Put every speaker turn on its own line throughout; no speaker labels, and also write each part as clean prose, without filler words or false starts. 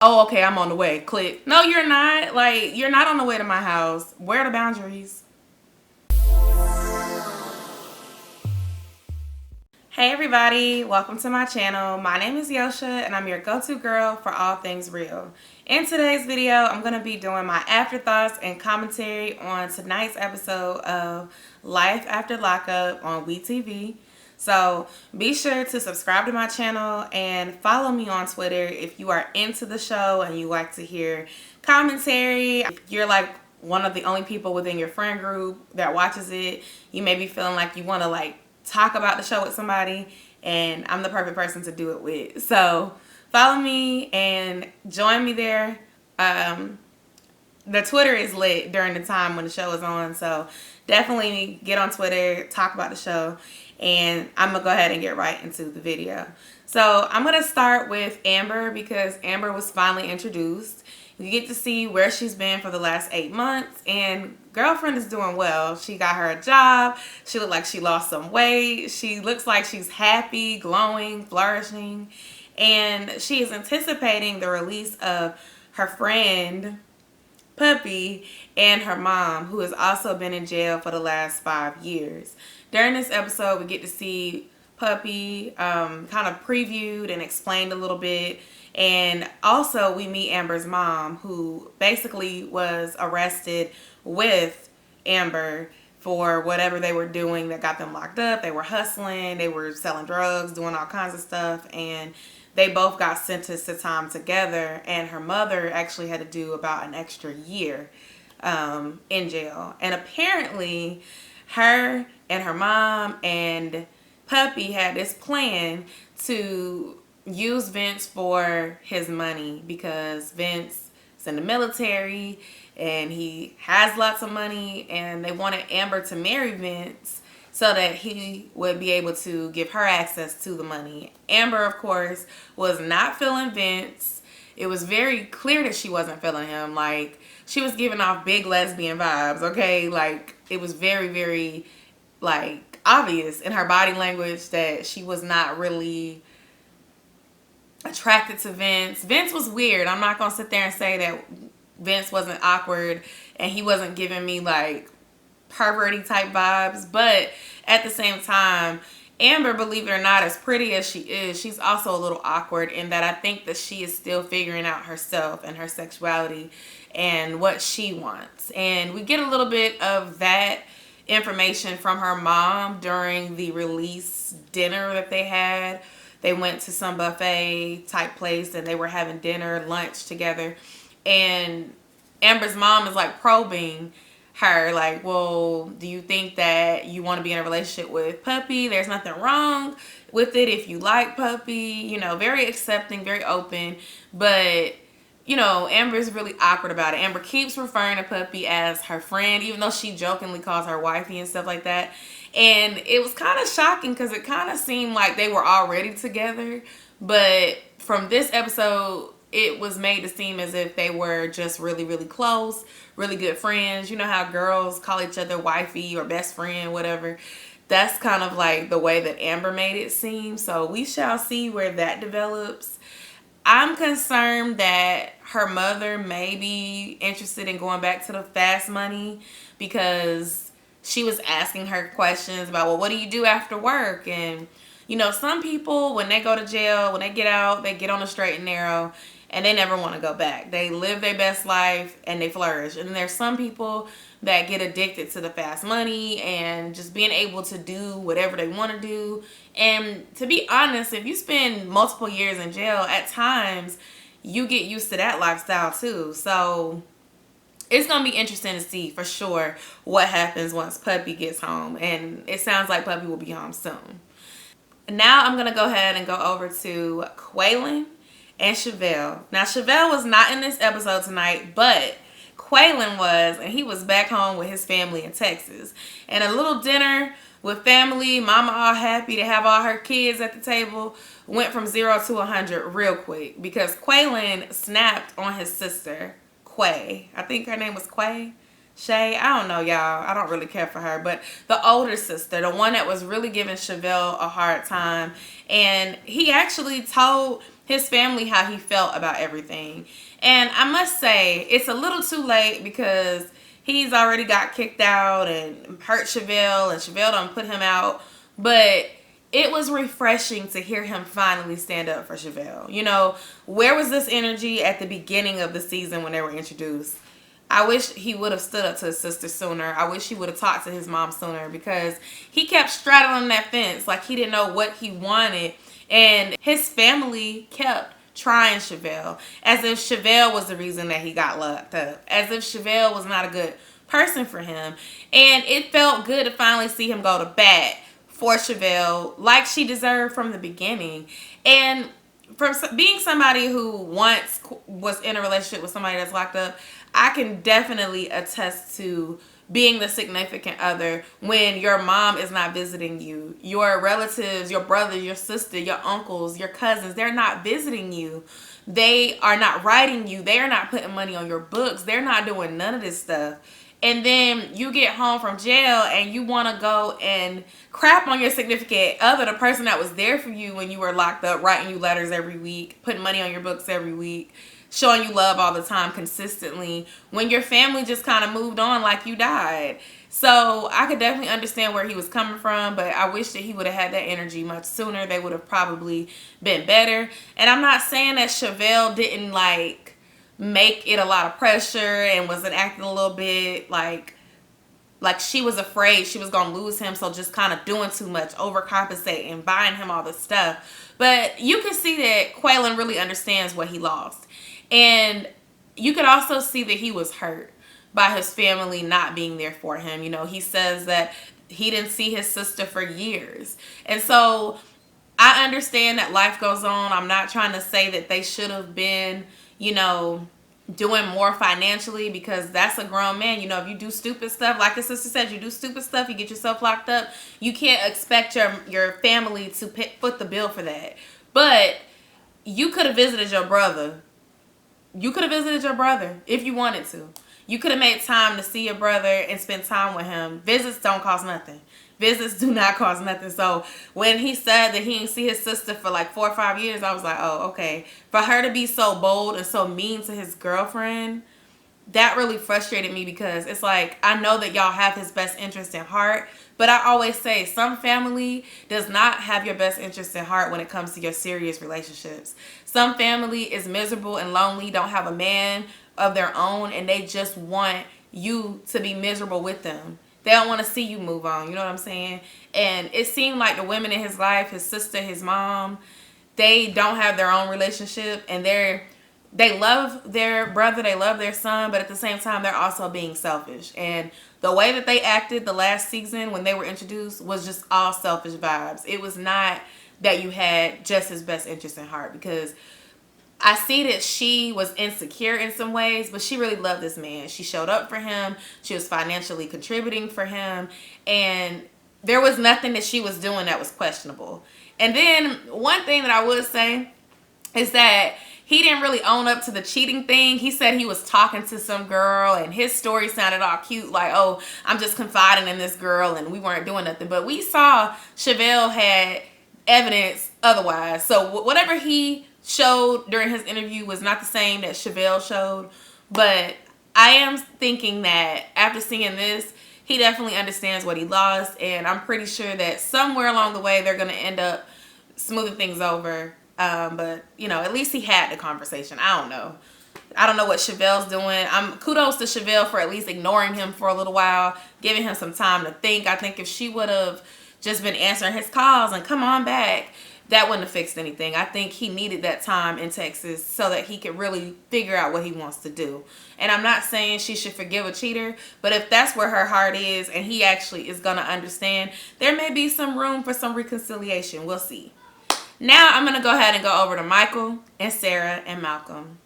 Oh, okay, I'm on the way. Click. No, you're not. Like, you're not on the way to my house. Where are the boundaries? Hey everybody, welcome to my channel. My name is Yo-sha and I'm your go-to girl for all things real. In today's video, I'm going to be doing my afterthoughts and commentary on tonight's episode of Life After Lockup on WeTV. So be sure to subscribe to my channel and follow me on Twitter if you are into the show and you like to hear commentary. If you're like one of the only people within your friend group that watches it, you may be feeling like you want to talk about the show with somebody, and I'm the perfect person to do it with. So follow me and join me there. The Twitter is lit during the time when the show is on, so definitely get on Twitter, talk about the show, and I'm gonna go ahead and get right into the video. So I'm gonna start with Amber because Amber was finally introduced. You get to see where she's been for the last 8 months, and girlfriend is doing well. She got her a job. She looked like she lost some weight. She looks like she's happy, glowing, flourishing, and she is anticipating the release of her friend Puppy and her mom, who has also been in jail for the last 5 years. During this episode, we get to see Puppy kind of previewed and explained a little bit. And also we meet Amber's mom, who basically was arrested with Amber for whatever they were doing that got them locked up. They were hustling, they were selling drugs, doing all kinds of stuff, and they both got sentenced to time together. And her mother actually had to do about an extra year in jail. And apparently her and her mom and Puppy had this plan to use Vince for his money because Vince is in the military and he has lots of money, and they wanted Amber to marry Vince so that he would be able to give her access to the money. Amber, of course, was not feeling Vince. It was very clear that she wasn't feeling him. Like, she was giving off big lesbian vibes, okay? Like, it was very, very, obvious in her body language that she was not really attracted to Vince. Vince was weird. I'm not gonna sit there and say that Vince wasn't awkward and he wasn't giving me perverty type vibes, but at the same time, Amber, believe it or not, as pretty as she is, she's also a little awkward in that I think that she is still figuring out herself and her sexuality and what she wants. And we get a little bit of that information from her mom during the release dinner that they had. They went to some buffet type place and they were having dinner, lunch together. And Amber's mom is probing her, well, do you think that you want to be in a relationship with Puppy? There's nothing wrong with it if you like Puppy. Very accepting, very open. But, Amber's really awkward about it. Amber keeps referring to Puppy as her friend, even though she jokingly calls her wifey and stuff like that. And it was kind of shocking because it kind of seemed like they were already together. But from this episode, it was made to seem as if they were just really, really close, really good friends. You know how girls call each other wifey or best friend, whatever. That's kind of the way that Amber made it seem. So we shall see where that develops. I'm concerned that her mother may be interested in going back to the fast money because she was asking her questions about, well, what do you do after work? And, some people, when they go to jail, when they get out, they get on the straight and narrow and they never want to go back. They live their best life and they flourish. And there's some people that get addicted to the fast money and just being able to do whatever they want to do. And to be honest, if you spend multiple years in jail, at times you get used to that lifestyle too. So it's going to be interesting to see for sure what happens once Puppy gets home. And it sounds like Puppy will be home soon. Now I'm going to go ahead and go over to Quaylon and Chevelle. Now, Chevelle was not in this episode tonight, but Quaylon was, and he was back home with his family in Texas. And a little dinner with family, mama all happy to have all her kids at the table, went from 0 to 100 real quick because Quaylon snapped on his sister, Quay. I think her name was Quay. Shay, I don't know, y'all. I don't really care for her. But the older sister, the one that was really giving Chevelle a hard time. And he actually told his family how he felt about everything. And I must say, it's a little too late because he's already got kicked out and hurt Chevelle, and Chevelle done put him out. But it was refreshing to hear him finally stand up for Chevelle. You know, where was this energy at the beginning of the season when they were introduced? I wish he would have stood up to his sister sooner. I wish he would have talked to his mom sooner, because he kept straddling that fence like he didn't know what he wanted. And his family kept trying Chevelle as if Chevelle was the reason that he got locked up, as if Chevelle was not a good person for him. And it felt good to finally see him go to bat for Chevelle like she deserved from the beginning. And from being somebody who once was in a relationship with somebody that's locked up, I can definitely attest to being the significant other when your mom is not visiting you. Your relatives, your brother, your sister, your uncles, your cousins, they're not visiting you. They are not writing you. They are not putting money on your books. They're not doing none of this stuff. And then you get home from jail and you want to go and crap on your significant other, the person that was there for you when you were locked up, writing you letters every week, putting money on your books every week, showing you love all the time consistently, when your family just kind of moved on like you died. So I could definitely understand where he was coming from, but I wish that he would have had that energy much sooner. They would have probably been better. And I'm not saying that Chevelle didn't like make it a lot of pressure and wasn't acting a little bit like she was afraid she was gonna lose him, so just kind of doing too much, overcompensating, buying him all this stuff. But you can see that Quaylon really understands what he lost. And you could also see that he was hurt by his family not being there for him. You know, he says that he didn't see his sister for years. And so I understand that life goes on. I'm not trying to say that they should have been, you know, doing more financially, because that's a grown man. You know, if you do stupid stuff, like his sister said, you do stupid stuff, you get yourself locked up, you can't expect your family to foot the bill for that. But you could have visited your brother. You could have visited your brother if you wanted to. You could have made time to see your brother and spend time with him. Visits don't cost nothing. Visits do not cost nothing. So when he said that he didn't see his sister for like 4 or 5 years, I was like, oh, okay. For her to be so bold and so mean to his girlfriend, that really frustrated me, because it's like, I know that y'all have his best interest in heart, but I always say some family does not have your best interest in heart when it comes to your serious relationships. Some family is miserable and lonely, don't have a man of their own, and they just want you to be miserable with them. They don't want to see you move on. You know what I'm saying? And it seemed like the women in his life, his sister, his mom, they don't have their own relationship, and they love their brother, they love their son, but at the same time, they're also being selfish. And the way that they acted the last season when they were introduced was just all selfish vibes. It was not that you had just his best interest in heart, because I see that she was insecure in some ways, but she really loved this man. She showed up for him. She was financially contributing for him. And there was nothing that she was doing that was questionable. And then one thing that I would say is that he didn't really own up to the cheating thing. He said he was talking to some girl and his story sounded all cute, like, oh, I'm just confiding in this girl and we weren't doing nothing. But we saw Chevelle had evidence otherwise. So whatever he showed during his interview was not the same that Chevelle showed. But I am thinking that after seeing this, he definitely understands what he lost. And I'm pretty sure that somewhere along the way, they're going to end up smoothing things over. But, you know, at least he had the conversation. I don't know what Chevelle's doing. Kudos to Chevelle for at least ignoring him for a little while, giving him some time to think. I think if she would have just been answering his calls and come on back, that wouldn't have fixed anything. I think he needed that time in Texas so that he could really figure out what he wants to do. And I'm not saying she should forgive a cheater, but if that's where her heart is and he actually is going to understand, there may be some room for some reconciliation. We'll see. Now I'm going to go ahead and go over to Michael and Sarah and Malcolm.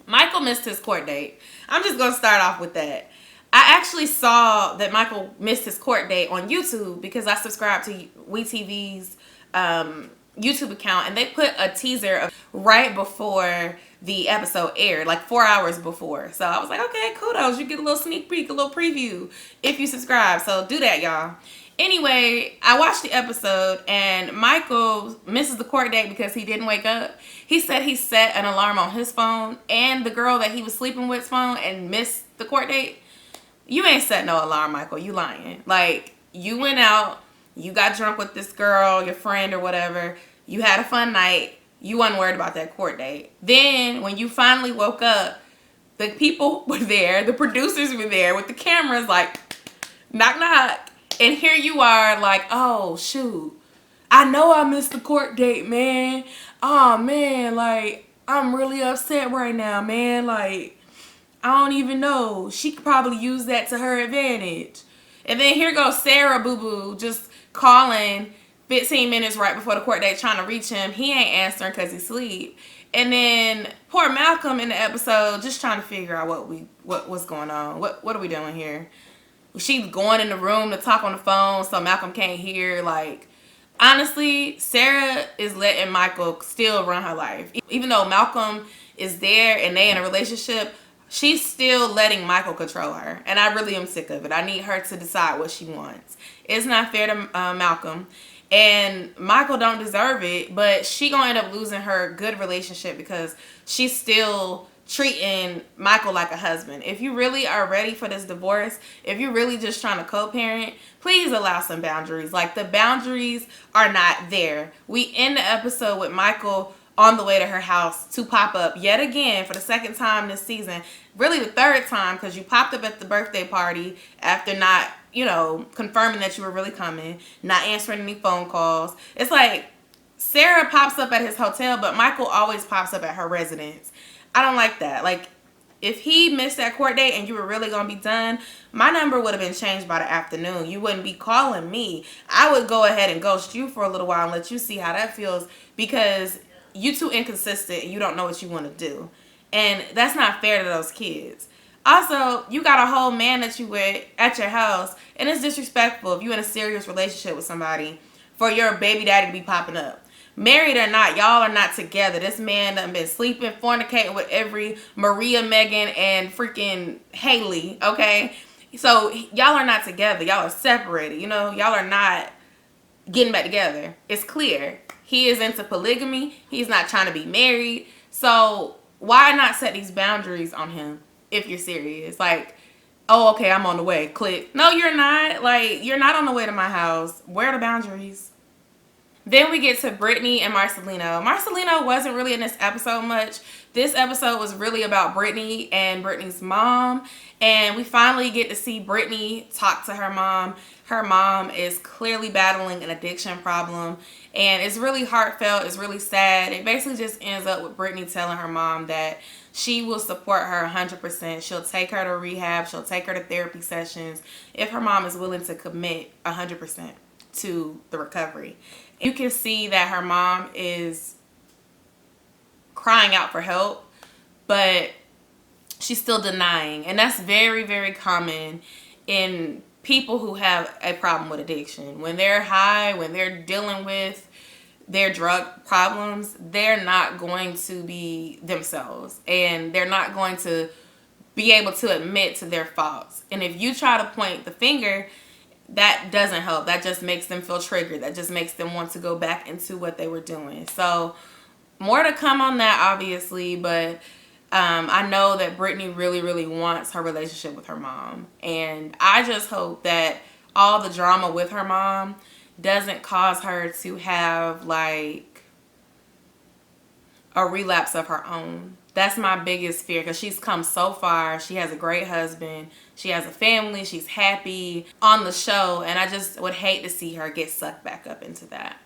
Michael missed his court date. I'm just going to start off with that. I actually saw that Michael missed his court date on YouTube because I subscribed to WeTV's YouTube account, and they put a teaser of right before the episode aired, like 4 hours before. So I was like, okay, kudos. You get a little sneak peek, a little preview if you subscribe. So do that, y'all. Anyway, I watched the episode and Michael misses the court date because he didn't wake up. He said he set an alarm on his phone and the girl that he was sleeping with's phone and missed the court date. You ain't set no alarm, Michael. You lying. Like, you went out, you got drunk with this girl, your friend or whatever. You had a fun night. You wasn't worried about that court date. Then, when you finally woke up, the people were there, the producers were there with the cameras like, knock, knock. And here you are like, oh, shoot. I know I missed the court date, man. Oh, man, like, I'm really upset right now, man. Like, I don't even know. She could probably use that to her advantage. And then here goes Sarah Boo Boo just calling 15 minutes right before the court date trying to reach him. He ain't answering because he's asleep. And then poor Malcolm in the episode just trying to figure out what's going on. What are we doing here? She's going in the room to talk on the phone so Malcolm can't hear. Like, honestly, Sarah is letting Michael still run her life. Even though Malcolm is there and they in a relationship, she's still letting Michael control her. And I really am sick of it. I need her to decide what she wants. It's not fair to Malcolm. And Michael don't deserve it. But she gonna end up losing her good relationship because she's still treating Michael like a husband. If you really are ready for this divorce, if you're really just trying to co-parent, please allow some boundaries. Like, the boundaries are not there. We end the episode with Michael on the way to her house to pop up yet again for the second time this season. Really the third time, because you popped up at the birthday party after not, confirming that you were really coming, not answering any phone calls. It's like Sarah pops up at his hotel, but Michael always pops up at her residence. I don't like that. Like, if he missed that court date and you were really going to be done, my number would have been changed by the afternoon. You wouldn't be calling me. I would go ahead and ghost you for a little while and let you see how that feels, because you too inconsistent and you don't know what you want to do. And that's not fair to those kids. Also, you got a whole man that you with at your house, and it's disrespectful if you're in a serious relationship with somebody for your baby daddy to be popping up. Married or not, y'all are not together. This man done been sleeping, fornicating with every Maria, Megan, and freaking Haley, okay? So, y'all are not together. Y'all are separated, Y'all are not getting back together. It's clear. He is into polygamy. He's not trying to be married. So, why not set these boundaries on him if you're serious? Like, oh, okay, I'm on the way. Click. No, you're not. Like, you're not on the way to my house. Where are the boundaries? Then we get to Brittany and Marcelino. Marcelino wasn't really in this episode much. This episode was really about Brittany and Brittany's mom. And we finally get to see Brittany talk to her mom. Her mom is clearly battling an addiction problem. And it's really heartfelt. It's really sad. It basically just ends up with Brittany telling her mom that she will support her 100%. She'll take her to rehab. She'll take her to therapy sessions if her mom is willing to commit 100% to the recovery. You can see that her mom is crying out for help, but she's still denying. And that's very, very common in people who have a problem with addiction. When they're high, when they're dealing with their drug problems, they're not going to be themselves. And they're not going to be able to admit to their faults. And if you try to point the finger, that doesn't help. That just makes them feel triggered. That just makes them want to go back into what they were doing. So more to come on that, obviously, but I know that Brittany really, really wants her relationship with her mom. And I just hope that all the drama with her mom doesn't cause her to have like a relapse of her own. That's my biggest fear, because she's come so far. She has a great husband. She has a family. She's happy on the show. And I just would hate to see her get sucked back up into that.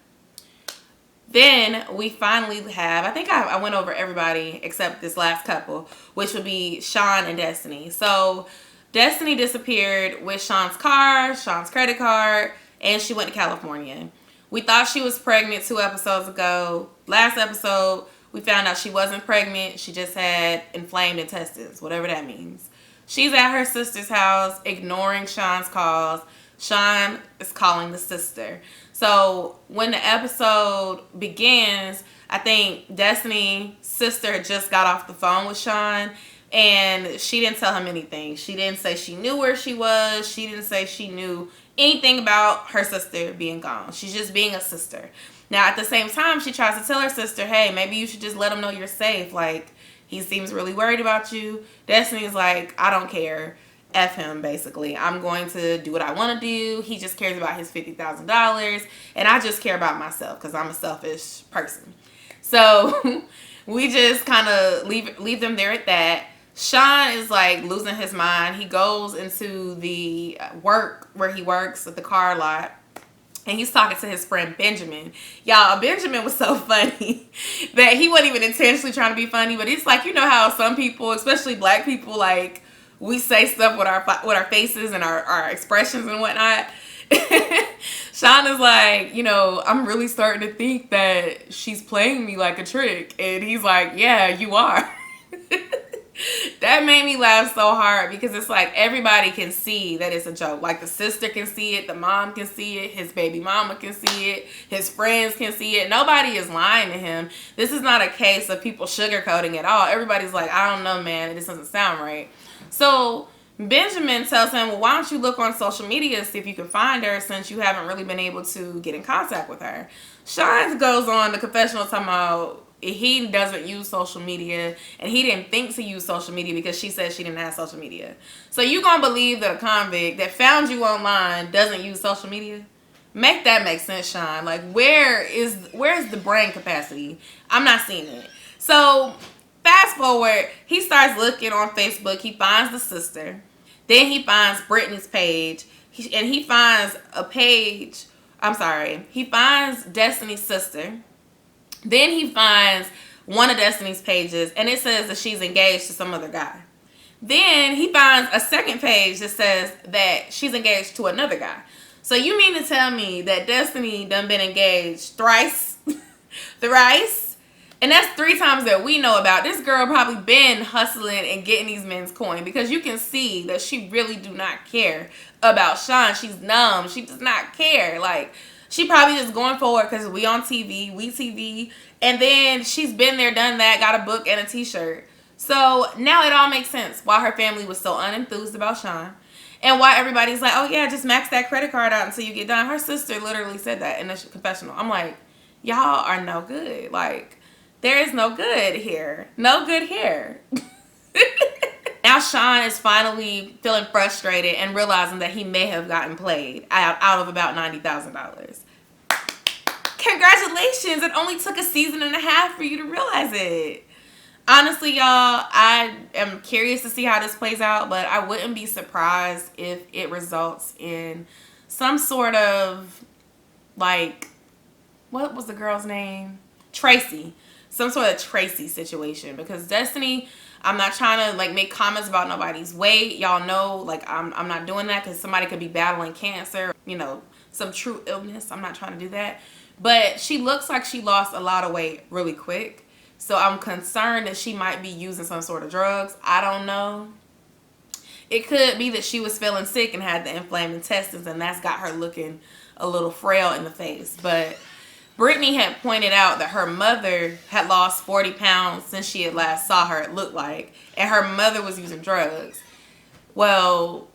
Then we finally have, I think I went over everybody except this last couple, which would be Shawn and Destinie. So Destinie disappeared with Shawn's car, Shawn's credit card, and she went to California. We thought she was pregnant 2 episodes ago. Last episode, we found out she wasn't pregnant. She just had inflamed intestines, whatever that means. She's at her sister's house, ignoring Shawn's calls. Shawn is calling the sister. So when the episode begins, I think Destinie's sister just got off the phone with Shawn, and she didn't tell him anything. She didn't say she knew where she was. She didn't say she knew anything about her sister being gone. She's just being a sister. Now, at the same time, she tries to tell her sister, hey, maybe you should just let him know you're safe. Like, he seems really worried about you. Destiny's like, I don't care. F him, basically. I'm going to do what I want to do. He just cares about his $50,000. And I just care about myself because I'm a selfish person. So we just kind of leave them there at that. Shawn is like losing his mind. He goes into the work where he works at the car lot. And he's talking to his friend Benjamin. Y'all, Benjamin was so funny that he wasn't even intentionally trying to be funny. But it's like, you know how some people, especially black people, like, we say stuff with our faces and our expressions and whatnot. Shawn is like, you know, I'm really starting to think that she's playing me like a trick. And he's like, yeah, you are. That made me laugh so hard because it's like everybody can see that it's a joke. Like the sister can see it, the mom can see it, his baby mama can see it, his friends can see it. Nobody is lying to him. This is not a case of people sugarcoating at all. Everybody's like, I don't know, man, this doesn't sound right. So Benjamin tells him, well, why don't you look on social media, see if you can find her since you haven't really been able to get in contact with her. Shawn goes on the confessional talking about he doesn't use social media and he didn't think to use social media because she said she didn't have social media. So you gonna believe that a convict that found you online doesn't use social media? Make that make sense, Shawn. Like, where's the brain capacity? I'm not seeing it. So fast forward, he starts looking on Facebook. He finds the sister. Then he finds Brittany's page. He finds a page. He finds Destiny's sister. Then he finds one of Destiny's pages, and it says that she's engaged to some other guy. Then he finds a second page that says that she's engaged to another guy. So you mean to tell me that Destinie done been engaged thrice? Thrice? And that's 3 times that we know about. This girl probably been hustling and getting these men's coin because you can see that she really do not care about Shawn. She's numb. She does not care. Like, she probably just going forward because we on TV, we TV. And then she's been there, done that, got a book and a t-shirt. So now it all makes sense why her family was so unenthused about Shawn. And why everybody's like, oh yeah, just max that credit card out until you get done. Her sister literally said that in the confessional. I'm like, y'all are no good. Like, there is no good here. No good here. Now Shawn is finally feeling frustrated and realizing that he may have gotten played out of about $90,000. Congratulations! It only took a season and a half for you to realize it. Honestly, y'all, I am curious to see how this plays out, but I wouldn't be surprised if it results in some sort of, like, what was the girl's name? Tracy. Some sort of Tracy situation, because Destinie, I'm not trying to like make comments about nobody's weight. Y'all know, like, I'm not doing that because somebody could be battling cancer, you know, some true illness. I'm not trying to do that. But she looks like she lost a lot of weight really quick. So I'm concerned that she might be using some sort of drugs. I don't know. It could be that she was feeling sick and had the inflamed intestines, and that's got her looking a little frail in the face. But Brittany had pointed out that her mother had lost 40 pounds since she had last saw her, it looked like. And her mother was using drugs. Well,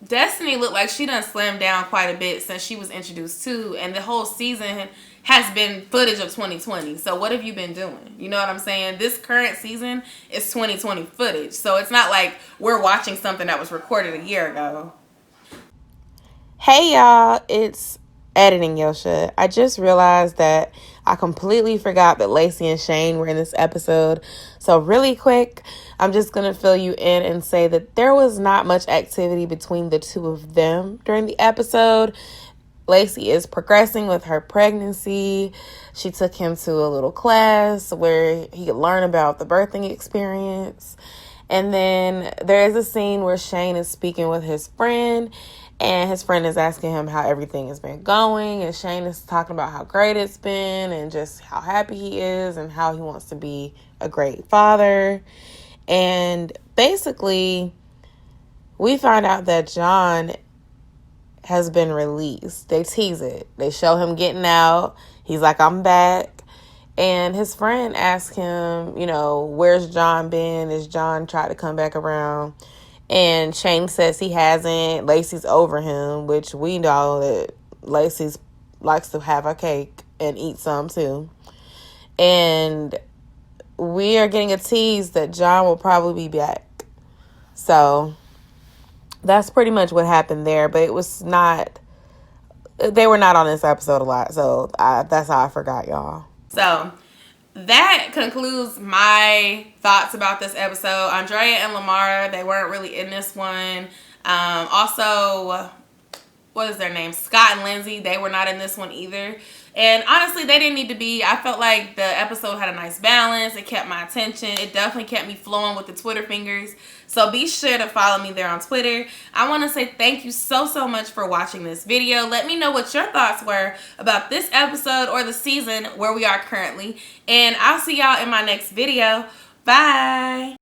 Destinie looked like she done slimmed down quite a bit since she was introduced to. And the whole season has been footage of 2020. So what have you been doing? You know what I'm saying? This current season is 2020 footage. So it's not like we're watching something that was recorded a year ago. Hey y'all, it's editing Yo-sha. I just realized that I completely forgot that Lacey and Shane were in this episode. So really quick, I'm just going to fill you in and say that there was not much activity between the two of them during the episode. Lacey is progressing with her pregnancy. She took him to a little class where he could learn about the birthing experience. And then there is a scene where Shane is speaking with his friend, and his friend is asking him how everything has been going, and Shane is talking about how great it's been and just how happy he is and how he wants to be a great father. And basically, we find out that John has been released. They tease it. They show him getting out. He's like, I'm back. And his friend asks him, you know, where's John been? Is John tried to come back around? And Shane says he hasn't. Lacey's over him, which we know that Lacey's likes to have a cake and eat some too. And we are getting a tease that John will probably be back. So that's pretty much what happened there. But it was not, they were not on this episode a lot. So that's how I forgot, y'all. So that concludes my thoughts about this episode. Andrea and Lamara, they weren't really in this one. Also, what is their name? Scott and Lindsay, they were not in this one either. And honestly, they didn't need to be. I felt like the episode had a nice balance. It kept my attention. It definitely kept me flowing with the Twitter fingers. So be sure to follow me there on Twitter. I want to say thank you so much for watching this video. Let me know what your thoughts were about this episode or the season where we are currently. And I'll see y'all in my next video. Bye.